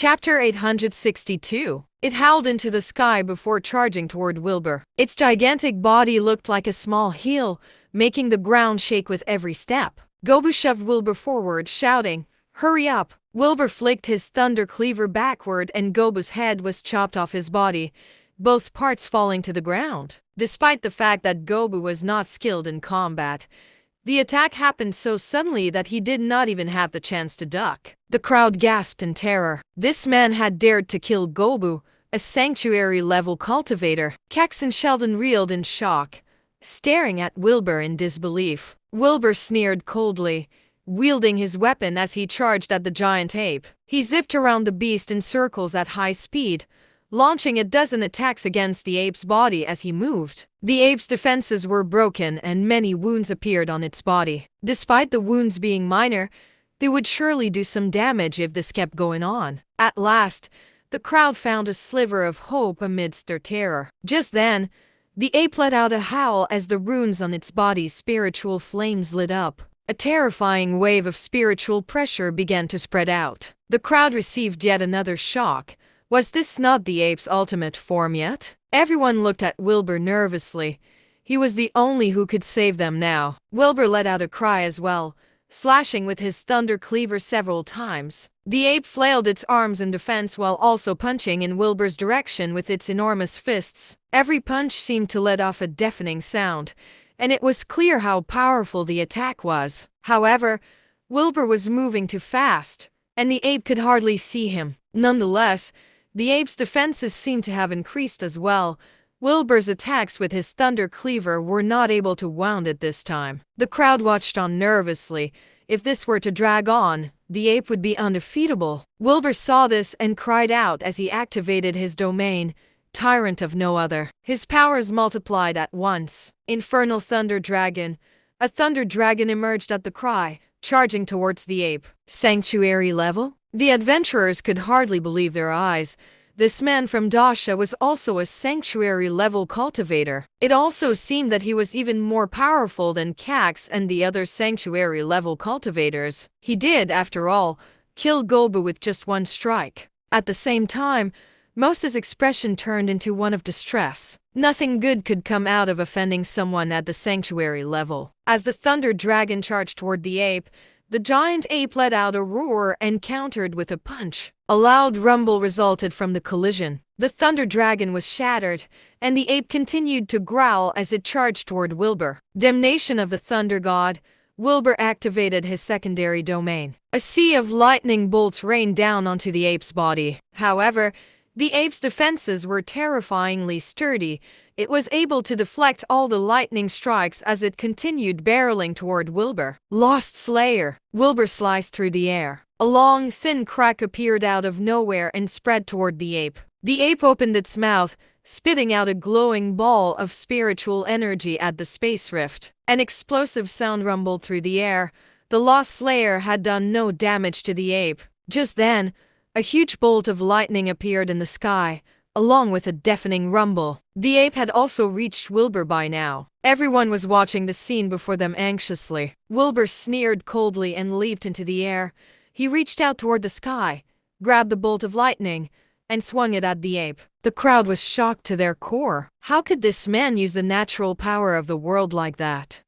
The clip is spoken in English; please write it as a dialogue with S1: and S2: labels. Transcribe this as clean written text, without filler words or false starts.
S1: Chapter 862. It howled into the sky before charging toward Wilbur. Its gigantic body looked like a small hill, making the ground shake with every step. Gobu shoved Wilbur forward, shouting, "Hurry up!" Wilbur flicked his thunder cleaver backward and Gobu's head was chopped off his body, both parts falling to the ground. Despite the fact that Gobu was not skilled in combat, the attack happened so suddenly that he did not even have the chance to duck. The crowd gasped in terror. This man had dared to kill Gobu, a sanctuary-level cultivator. Cax and Sheldon reeled in shock, staring at Wilbur in disbelief. Wilbur sneered coldly, wielding his weapon as he charged at the giant ape. He zipped around the beast in circles at high speed, launching a dozen attacks against the ape's body as he moved. The ape's defenses were broken and many wounds appeared on its body. Despite the wounds being minor, they would surely do some damage if this kept going on. At last, the crowd found a sliver of hope amidst their terror. Just then, the ape let out a howl as the runes on its body's spiritual flames lit up. A terrifying wave of spiritual pressure began to spread out. The crowd received yet another shock. Was this not the ape's ultimate form yet? Everyone looked at Wilbur nervously. He was the only who could save them now. Wilbur let out a cry as well, slashing with his thunder cleaver several times. The ape flailed its arms in defense while also punching in Wilbur's direction with its enormous fists. Every punch seemed to let off a deafening sound, and it was clear how powerful the attack was. However, Wilbur was moving too fast, and the ape could hardly see him. Nonetheless, the ape's defenses seemed to have increased as well. Wilbur's attacks with his thunder cleaver were not able to wound it this time. The crowd watched on nervously. If this were to drag on, the ape would be undefeatable. Wilbur saw this and cried out as he activated his domain, Tyrant of No Other. His powers multiplied at once. Infernal Thunder Dragon. A thunder dragon emerged at the cry, charging towards the ape. Sanctuary level? The adventurers could hardly believe their eyes. This man from Dasha was also a sanctuary-level cultivator. It also seemed that he was even more powerful than Cax and the other sanctuary-level cultivators. He did, after all, kill Gobu with just one strike. At the same time, Mosa's expression turned into one of distress. Nothing good could come out of offending someone at the sanctuary level. As the thunder dragon charged toward the ape, the giant ape let out a roar and countered with a punch. A loud rumble resulted from the collision. The thunder dragon was shattered, and the ape continued to growl as it charged toward Wilbur. Damnation of the thunder god, Wilbur activated his secondary domain. A sea of lightning bolts rained down onto the ape's body. However, the ape's defenses were terrifyingly sturdy. It was able to deflect all the lightning strikes as it continued barreling toward Wilbur. Lost Slayer. Wilbur sliced through the air. A long, thin crack appeared out of nowhere and spread toward the ape. The ape opened its mouth, spitting out a glowing ball of spiritual energy at the space rift. An explosive sound rumbled through the air. The Lost Slayer had done no damage to the ape. Just then, a huge bolt of lightning appeared in the sky, along with a deafening rumble. The ape had also reached Wilbur by now. Everyone was watching the scene before them anxiously. Wilbur sneered coldly and leaped into the air. He reached out toward the sky, grabbed the bolt of lightning, and swung it at the ape. The crowd was shocked to their core. How could this man use the natural power of the world like that?